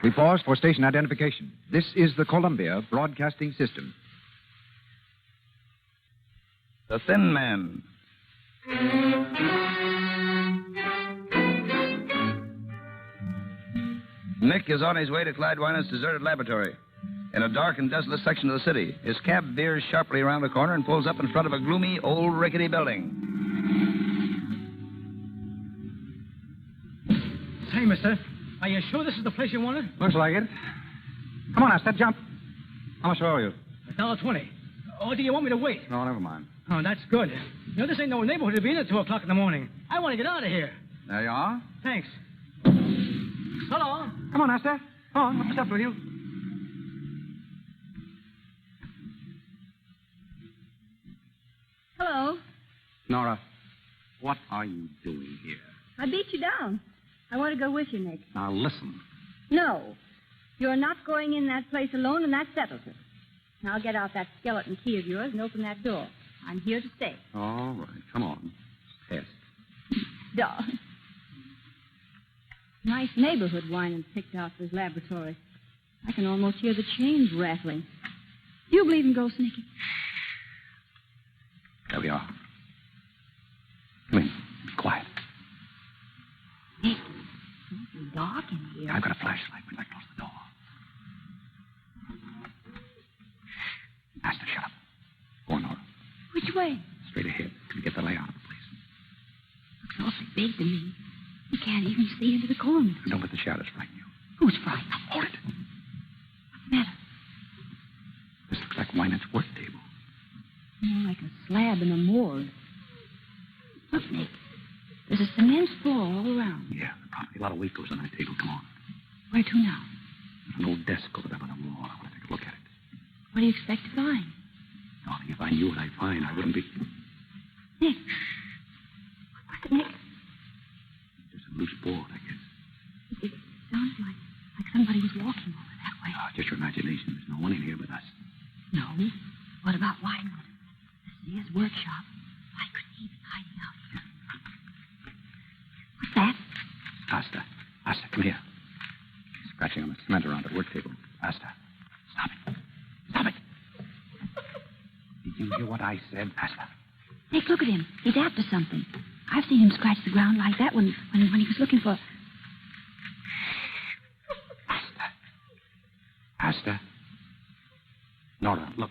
We pause for station identification. This is the Columbia Broadcasting System. The Thin Man. Nick is on his way to Clyde Winett's deserted laboratory. In a dark and desolate section of the city, his cab veers sharply around the corner and pulls up in front of a gloomy, old, rickety building. Say, mister, are you sure this is the place you wanted? Looks like it. Come on, Asta, jump. How much owe you? $1.20. Or do you want me to wait? No, never mind. Oh, that's good. You know, this ain't no neighborhood to be in at 2 o'clock in the morning. I want to get out of here. There you are. Thanks. So long. Come on, Asta. Come on, what's up with you? Hello. Nora, what are you doing here? I beat you down. I want to go with you, Nick. Now, listen. No. You're not going in that place alone, and that settles it. Now get out that skeleton key of yours and open that door. I'm here to stay. All right, come on. Test. Dog. Nice neighborhood Winans picked out for his laboratory. I can almost hear the chains rattling. Do you believe in ghosts, Nicky? There we are. Come in. Be quiet. Nick, it's dark in here. I've got a flashlight when I close the door. way? Straight ahead till we get the layout of the place. Looks awfully big to me. You can't even see into the corners. Don't let the shadows frighten you. Who's frightened? Hold it. What's the matter? This looks like Wynant's work table. More like a slab in a morgue. Look, Nick. There's a cement floor all around. Yeah, probably a lot of weight goes on that table. Come on. Where to now? There's an old desk over there by the wall. I want to take a look at it. What do you expect to find? Oh, if I knew what I'd find, I wouldn't be... Nick. What's it, Nick? There's a loose board, I guess. It sounds like somebody was walking over that way. Oh, just your imagination. There's no one in here but us. No. What about Wyman? This is his workshop. Why couldn't he be hiding out here? What's that? Asta. Asta, come here. Scratching on the cement around the work table. Asta. Stop it. Stop it. Did you hear what I said, Asta? Nick, look at him. He's after something. I've seen him scratch the ground like that when he was looking for... Asta. Nora, look.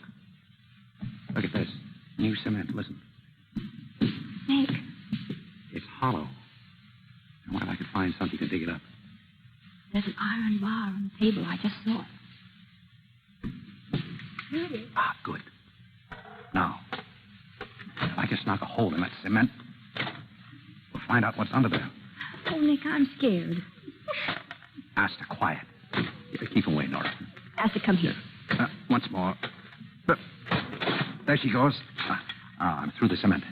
Look at this. New cement. Listen. Nick. It's hollow. I wonder if I could find something to dig it up. There's an iron bar on the table. I just saw it. Here it is. Ah, good. Now, if I just knock a hole in that cement, we'll find out what's under there. Oh, Nick, I'm scared. Asta, quiet. Keep away, Nora. Asta, come here. Once more. There she goes. I'm through the cement.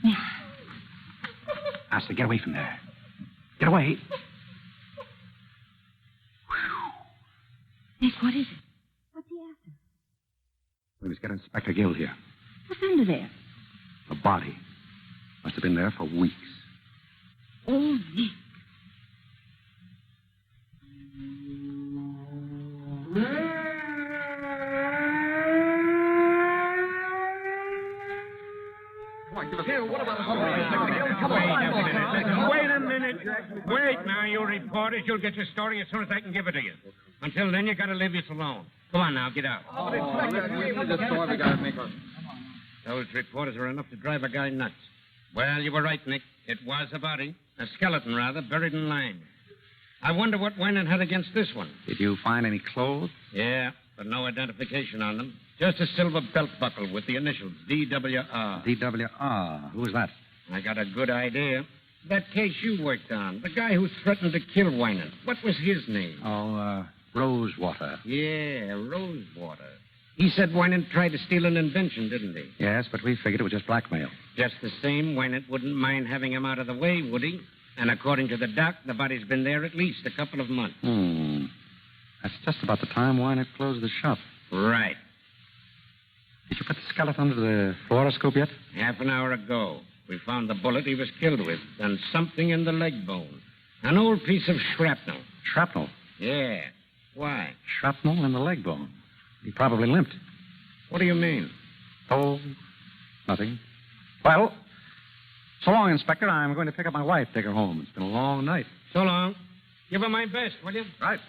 Nick. Asta, get away from there. Get away. Nick, what is it? What's he after? We must get Inspector Gill here. What's under there? The body. Must have been there for weeks. Oh, Nick. Wait a minute. Wait now, you reporters. You'll get your story as soon as I can give it to you. Until then, you gotta leave us alone. Come on now, get out. Those reporters are enough to drive a guy nuts. Well, you were right, Nick. It was a body. A skeleton, rather, buried in lime. I wonder what Wynan had against this one. Did you find any clothes? Yeah, but no identification on them. Just a silver belt buckle with the initials, D.W.R. D.W.R. Who was that? I got a good idea. That case you worked on. The guy who threatened to kill Wynan. What was his name? Oh, Rosewater. Yeah, Rosewater. He said Wynan tried to steal an invention, didn't he? Yes, but we figured it was just blackmail. Just the same, Wynan wouldn't mind having him out of the way, would he? And according to the doc, the body's been there at least a couple of months. That's just about the time Wynan closed the shop. Right. Did you put the skeleton under the fluoroscope yet? Half an hour ago. We found the bullet he was killed with and something in the leg bone. An old piece of shrapnel. Shrapnel? Yeah. Why? Shrapnel in the leg bone. He probably limped. What do you mean? Oh, nothing. Well, so long, Inspector. I'm going to pick up my wife, take her home. It's been a long night. So long. Give her my best, will you? Right.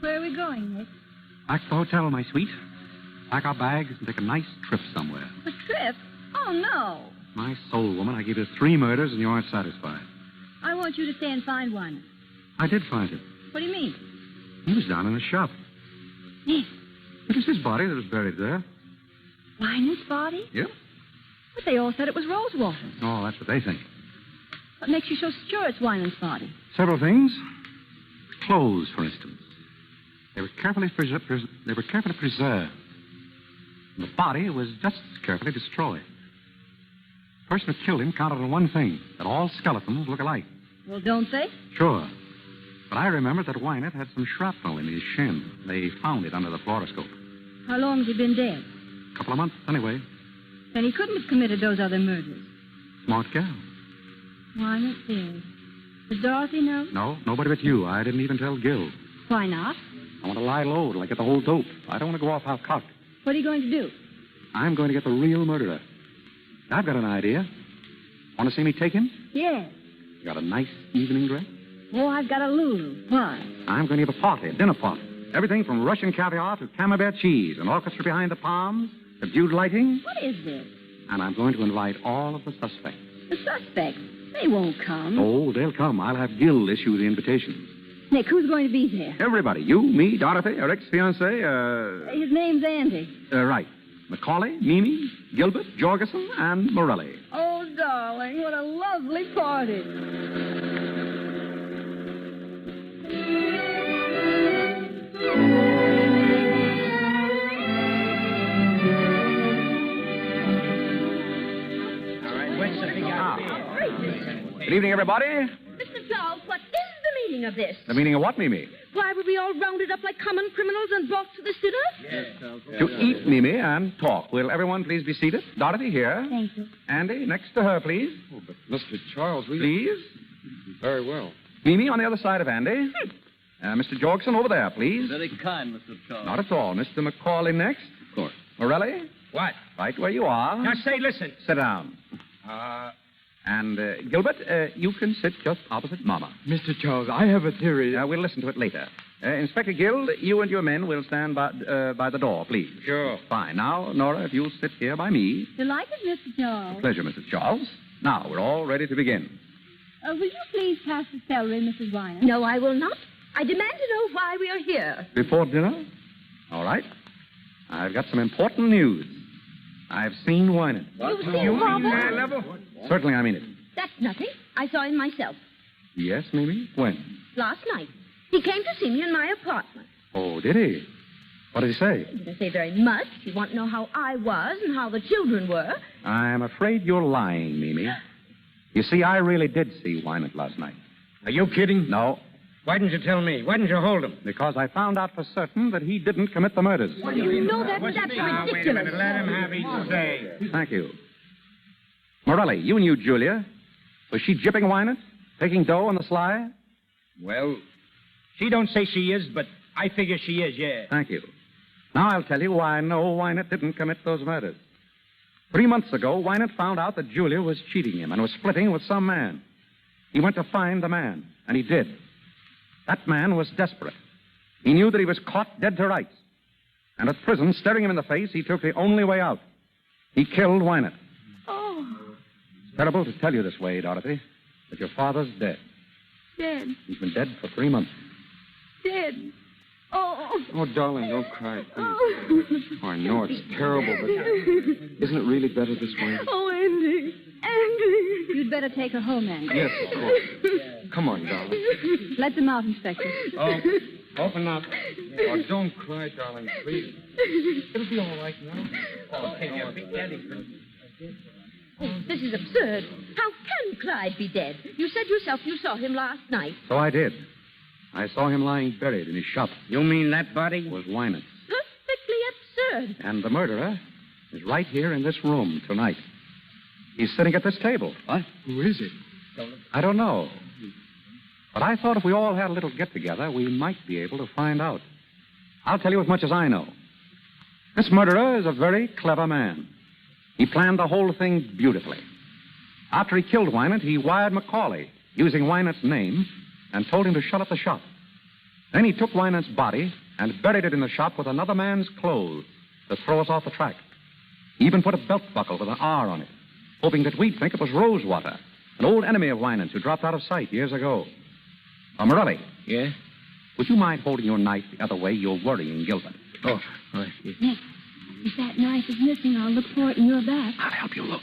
Where are we going, Nick? Back to the hotel, my sweet. Pack our bags and take a nice trip somewhere. A trip? Oh, no. My soul, woman, I gave you 3 murders and you aren't satisfied. I want you to stay and find one. I did find him. What do you mean? He was down in the shop. Nick. It was his body that was buried there. Wynan's body? Yep. But they all said it was Rosewater. Oh, that's what they think. What makes you so sure it's Wynan's body? Several things. Clothes, for instance. They were carefully preserved. The body was just as carefully destroyed. The person who killed him counted on one thing, that all skeletons look alike. Well, don't they? Sure. But I remembered that Wynant had some shrapnel in his shin. They found it under the fluoroscope. How long has he been dead? A couple of months, anyway. Then he couldn't have committed those other murders. Smart gal. Wynant dead. Does Dorothy know? No, nobody but you. I didn't even tell Gil. Why not? I want to lie low till I get the whole dope. I don't want to go off half-cocked. What are you going to do? I'm going to get the real murderer. I've got an idea. Want to see me take him? Yes. You got a nice evening dress? Oh, I've got a Lulu. Why? I'm going to give a party, a dinner party. Everything from Russian caviar to camembert cheese, an orchestra behind the palms, subdued lighting. What is this? And I'm going to invite all of the suspects. The suspects? They won't come. Oh, they'll come. I'll have Gil issue the invitations. Nick, who's going to be there? Everybody. You, me, Dorothy, her ex-fiancé, His name's Andy. Right. Macaulay, Mimi, Gilbert, Jorgensen, and Morelli. Oh, darling, what a lovely party. Good evening, everybody. Mr. Charles, what is the meaning of this? The meaning of what, Mimi? Why were we all rounded up like common criminals and brought to the dinner? To eat, Mimi, and talk. Will everyone please be seated? Dorothy here. Thank you. Andy, next to her, please. Oh, but Mr. Charles, we... Please. Very well. Mimi on the other side of Andy. Mr. Jorgensen over there, please. Very kind, Mr. Charles. Not at all. Mr. Macaulay next. Of course. Morelli? What? Right where you are. Now, say, listen. Sit down. And, Gilbert, you can sit just opposite Mama. Mr. Charles, I have a theory. We'll listen to it later. Inspector Gill, you and your men will stand by the door, please. Sure. Fine. Now, Nora, if you'll sit here by me. Delighted, Mr. Charles. Pleasure, Mrs. Charles. Now, we're all ready to begin. Will you please pass the celery, Mrs. Weiner? No, I will not. I demand to know why we are here. Before dinner? All right. I've got some important news. I've seen Wynant. You've seen Robert? Level? Certainly I mean it. That's nothing. I saw him myself. Yes, Mimi? When? Last night. He came to see me in my apartment. Oh, did he? What did he say? He didn't say very much. He wanted to know how I was and how the children were. I'm afraid you're lying, Mimi. You see, I really did see Wynant last night. Are you kidding? No. Why didn't you tell me? Why didn't you hold him? Because I found out for certain that he didn't commit the murders. No, that's ridiculous. Wait a minute. Let him have his say. Thank you. Morelli, you knew Julia. Was she jipping Wynant? Taking dough on the sly? Well, she don't say she is, but I figure she is, yeah. Thank you. Now I'll tell you why I know Wynant didn't commit those murders. 3 months ago, Wynant found out that Julia was cheating him and was splitting with some man. He went to find the man, and he did. That man was desperate. He knew that he was caught dead to rights. And at prison, staring him in the face, he took the only way out. He killed Wynant. Oh, It's terrible to tell you this way, Dorothy, but your father's dead. dead. He's been dead for 3 months. Dead. Oh. Oh, darling, don't cry, please. Oh. Oh, I know it's terrible, but isn't it really better this way? Oh, Andy. Andy. You'd better take her home, Andy. Yes, of course. Come on, darling. Let them out, Inspector. Oh, open up. Oh, don't cry, darling, please. It'll be all right now. Oh, take your big daddy. Oh, this is absurd. How can Clyde be dead? You said yourself you saw him last night. So I did. I saw him lying buried in his shop. You mean that body? Was Wynant. Perfectly absurd. And the murderer is right here in this room tonight. He's sitting at this table. What? Who is it? I don't know. But I thought if we all had a little get-together, we might be able to find out. I'll tell you as much as I know. This murderer is a very clever man. He planned the whole thing beautifully. After he killed Wynant, he wired Macaulay, using Wynant's name, and told him to shut up the shop. Then he took Wynant's body and buried it in the shop with another man's clothes to throw us off the track. He even put a belt buckle with an R on it, hoping that we'd think it was Rosewater, an old enemy of Wynant's who dropped out of sight years ago. Morelli. Yeah? Would you mind holding your knife the other way? You're worrying Gilbert. Oh, all right. Nick, if that knife is missing, I'll look for it in your back. I'll help you look.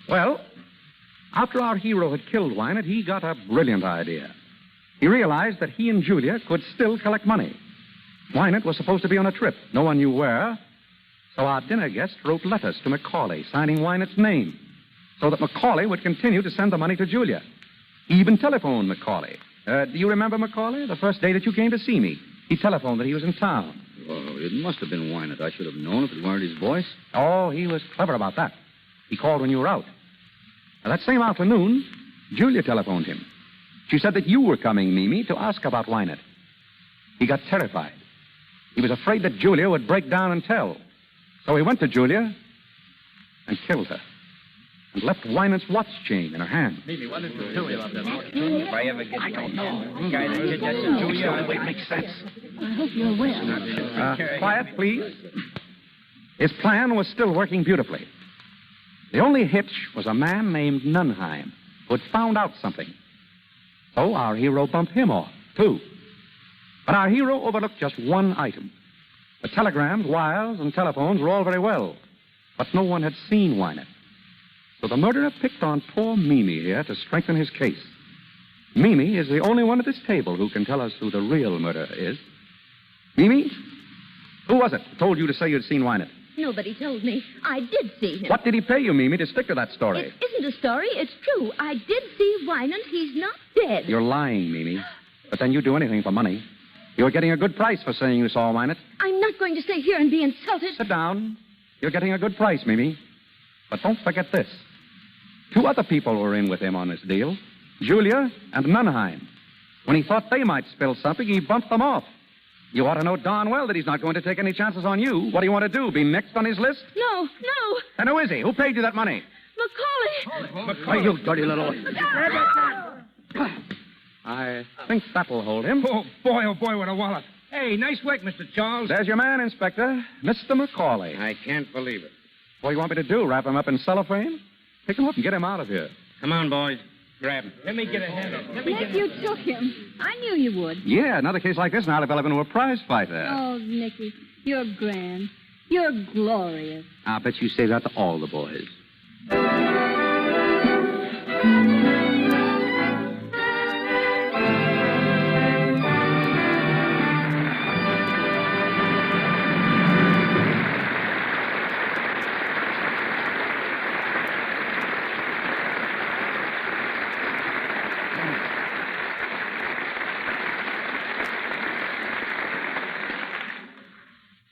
Well, after our hero had killed Wynant, he got a brilliant idea. He realized that he and Julia could still collect money. Wynant was supposed to be on a trip. No one knew where. So our dinner guest wrote letters to Macaulay, signing Wynant's name, so that Macaulay would continue to send the money to Julia. He even telephoned Macaulay. Do you remember Macaulay? The first day that you came to see me. He telephoned that he was in town. Oh, it must have been Wynant. I should have known if it weren't his voice. Oh, he was clever about that. He called when you were out. Now, that same afternoon, Julia telephoned him. She said that you were coming, Mimi, to ask about Wynant. He got terrified. He was afraid that Julia would break down and tell. So he went to Julia and killed her. and left Winant's watch chain in her hand. Mimi, what did you tell me about that? If I ever get... I don't know. Guy that did that to Julia, it makes sense. I hope you're well. Quiet, please. His plan was still working beautifully. The only hitch was a man named Nunheim who had found out something. So our hero bumped him off, too. But our hero overlooked just one item. The telegrams, wires, and telephones were all very well, but no one had seen Winant. So the murderer picked on poor Mimi here to strengthen his case. Mimi is the only one at this table who can tell us who the real murderer is. Mimi, who was it who told you to say you'd seen Winant? Nobody told me. I did see him. What did he pay you, Mimi, to stick to that story? It isn't a story. It's true. I did see Winant. He's not dead. You're lying, Mimi. But then you'd do anything for money. You're getting a good price for saying you saw Winant. I'm not going to stay here and be insulted. Sit down. You're getting a good price, Mimi. But don't forget this. 2 other people were in with him on this deal. Julia and Nunheim. When he thought they might spill something, he bumped them off. You ought to know darn well that he's not going to take any chances on you. What do you want to do, be next on his list? No. And who is he? Who paid you that money? Macaulay. You dirty little... I think that'll hold him. Oh, boy, what a wallet. Hey, nice work, Mr. Charles. There's your man, Inspector. Mr. Macaulay. I can't believe it. What do you want me to do, wrap him up in cellophane? Pick him up and get him out of here. Come on, boys. Grab him. Let me get a hand up. Nick, you took him. I knew you would. Yeah, another case like this and I'll develop into a prize fighter. Oh, Nicky, you're grand. You're glorious. I'll bet you say that to all the boys.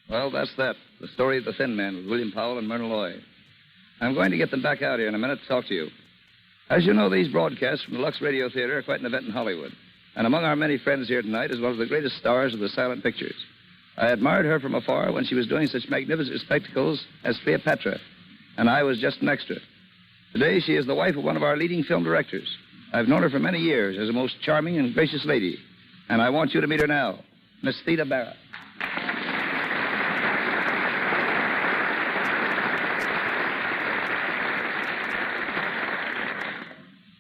Well, that's that. The story of the Thin Man with William Powell and Myrna Loy. I'm going to get them back out here in a minute to talk to you. As you know, these broadcasts from the Lux Radio Theatre are quite an event in Hollywood. And among our many friends here tonight is one of the greatest stars of the silent pictures. I admired her from afar when she was doing such magnificent spectacles as Cleopatra, and I was just an extra. Today, she is the wife of one of our leading film directors. I've known her for many years as a most charming and gracious lady, and I want you to meet her now, Miss Theda Bara.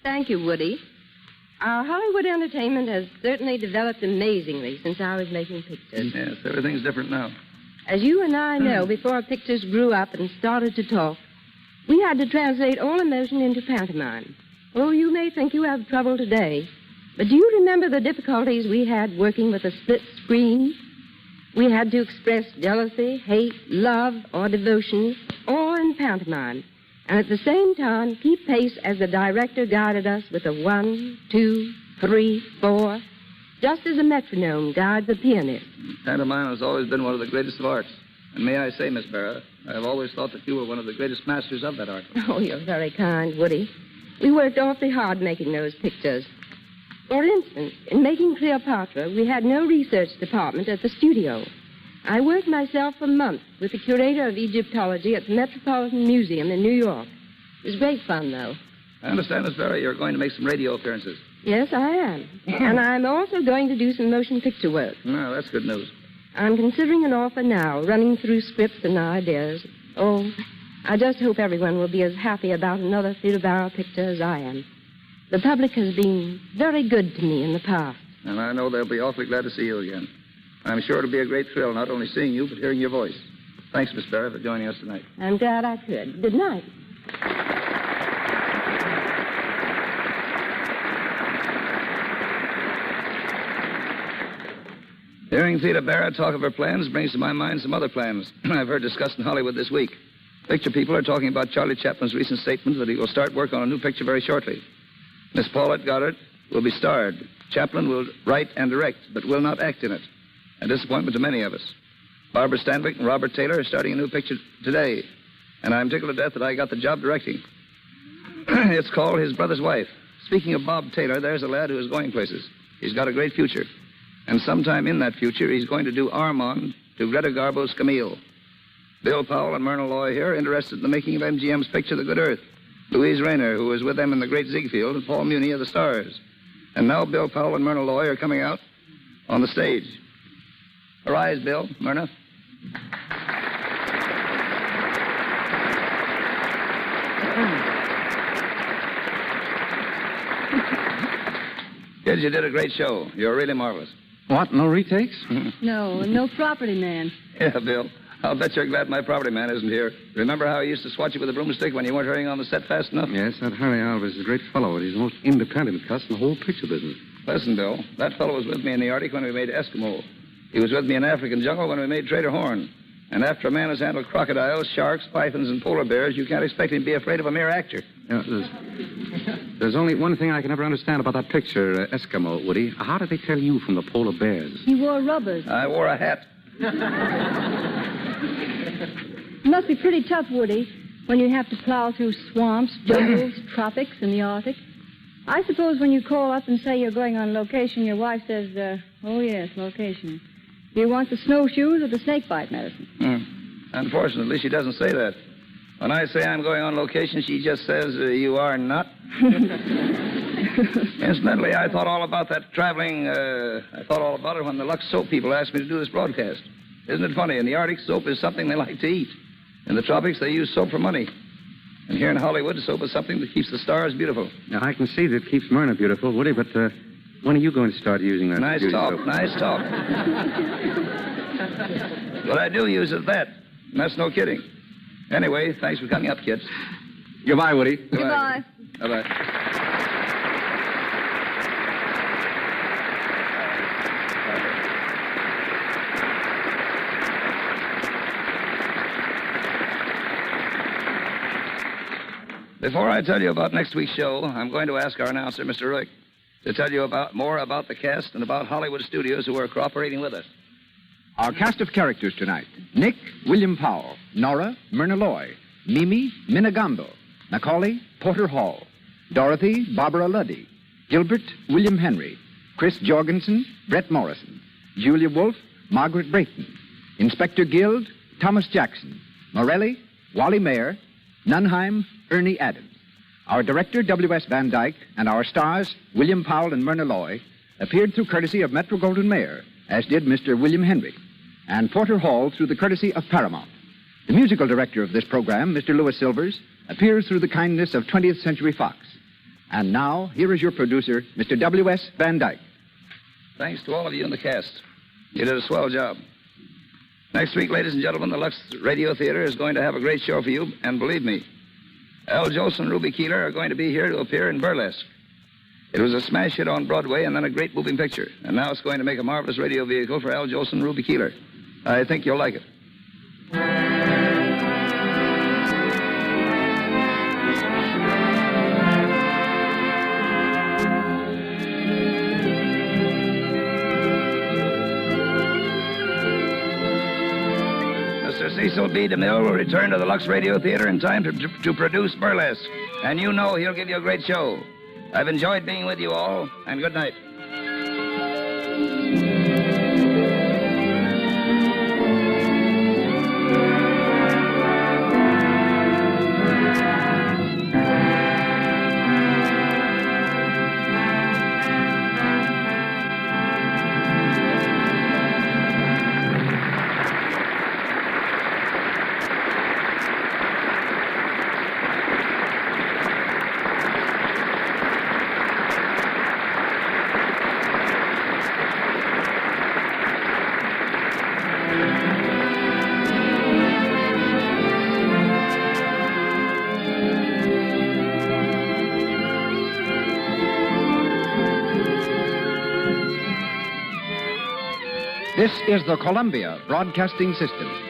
Thank you, Woody. Our Hollywood entertainment has certainly developed amazingly since I was making pictures. Yes, everything's different now. As you and I know, before pictures grew up and started to talk, we had to translate all emotion into pantomime. Oh, you may think you have trouble today, but do you remember the difficulties we had working with a split screen? We had to express jealousy, hate, love, or devotion, all in pantomime, and at the same time keep pace as the director guided us with a 1, 2, 3, 4, just as a metronome guides a pianist. Pantomime has always been one of the greatest of arts. And may I say, Miss Bara, I have always thought that you were one of the greatest masters of that art. Oh, you're very kind, Woody. We worked awfully hard making those pictures. For instance, in making Cleopatra, we had no research department at the studio. I worked myself for months with the curator of Egyptology at the Metropolitan Museum in New York. It was great fun, though. I understand, Miss Bara, you're going to make some radio appearances. Yes, I am. And I'm also going to do some motion picture work. No, that's good news. I'm considering an offer now, running through scripts and ideas. Oh, I just hope everyone will be as happy about another Theda Bara picture as I am. The public has been very good to me in the past. And I know they'll be awfully glad to see you again. I'm sure it'll be a great thrill not only seeing you, but hearing your voice. Thanks, Miss Bara, for joining us tonight. I'm glad I could. Good night. Hearing Theda Bara talk of her plans brings to my mind some other plans I've heard discussed in Hollywood this week. Picture people are talking about Charlie Chaplin's recent statement that he will start work on a new picture very shortly. Miss Paulette Goddard will be starred. Chaplin will write and direct, but will not act in it. A disappointment to many of us. Barbara Stanwyck and Robert Taylor are starting a new picture today, and I'm tickled to death that I got the job directing. It's called His Brother's Wife. Speaking of Bob Taylor, there's a lad who is going places. He's got a great future. And sometime in that future, he's going to do Armand to Greta Garbo's Camille. Bill Powell and Myrna Loy here are interested in the making of MGM's picture, The Good Earth. Louise Rayner, who was with them in the Great Ziegfeld, and Paul Muni of the Stars. And now Bill Powell and Myrna Loy are coming out on the stage. Arise, Bill, Myrna. Kids, you did a great show. You're really marvelous. What, no retakes? No property man. Yeah, Bill. I'll bet you're glad my property man isn't here. Remember how he used to swat you with a broomstick when you weren't hurrying on the set fast enough? Yes, that Harry Alvarez is a great fellow. He's the most independent cuss in the whole picture business. Listen, Bill, that fellow was with me in the Arctic when we made Eskimo. He was with me in African jungle when we made Trader Horn. And after a man has handled crocodiles, sharks, pythons, and polar bears, you can't expect him to be afraid of a mere actor. Yeah, there's only one thing I can never understand about that picture, Eskimo, Woody. How did they tell you from the polar bears? He wore rubbers. I wore a hat. It must be pretty tough, Woody, when you have to plow through swamps, jungles, tropics, and the Arctic. I suppose when you call up and say you're going on location, your wife says, oh, yes, location. Do you want the snowshoes or the snakebite medicine? Unfortunately, she doesn't say that. When I say I'm going on location, she just says, you are not. Incidentally, I thought all about that traveling, I thought all about it when the Lux soap people asked me to do this broadcast. Isn't it funny? In the Arctic, soap is something they like to eat. In the tropics, they use soap for money. And here in Hollywood, soap is something that keeps the stars beautiful. Now, I can see that keeps Myrna beautiful, Woody, but when are you going to start using that? Nice talk. What I do use is that. And that's no kidding. Anyway, thanks for coming up, kids. Goodbye, Woody. Goodbye. Bye-bye. Before I tell you about next week's show, I'm going to ask our announcer, Mr. Rick, to tell you more about the cast and about Hollywood studios who are cooperating with us. Our cast of characters tonight: Nick, William Powell; Nora, Myrna Loy; Mimi, Minna Gamble; Macaulay, Porter Hall; Dorothy, Barbara Luddy; Gilbert, William Henry; Chris Jorgensen, Brett Morrison; Julia Wolfe, Margaret Brayton; Inspector Guild, Thomas Jackson; Morelli, Wally Mayer; Nunheim, Ernie Adams. Our director, W.S. Van Dyke, and our stars, William Powell and Myrna Loy, appeared through courtesy of Metro-Goldwyn-Mayer, as did Mr. William Henry, and Porter Hall through the courtesy of Paramount. The musical director of this program, Mr. Louis Silvers, appears through the kindness of 20th Century Fox. And now, here is your producer, Mr. W.S. Van Dyke. Thanks to all of you in the cast. You did a swell job. Next week, ladies and gentlemen, the Lux Radio Theatre is going to have a great show for you, and believe me, Al Jolson and Ruby Keeler are going to be here to appear in Burlesque. It was a smash hit on Broadway and then a great moving picture, and now it's going to make a marvelous radio vehicle for Al Jolson and Ruby Keeler. I think you'll like it. Cecil B. DeMille will return to the Lux Radio Theatre in time to produce Burlesque. And you know he'll give you a great show. I've enjoyed being with you all, and good night. This is the Columbia Broadcasting System.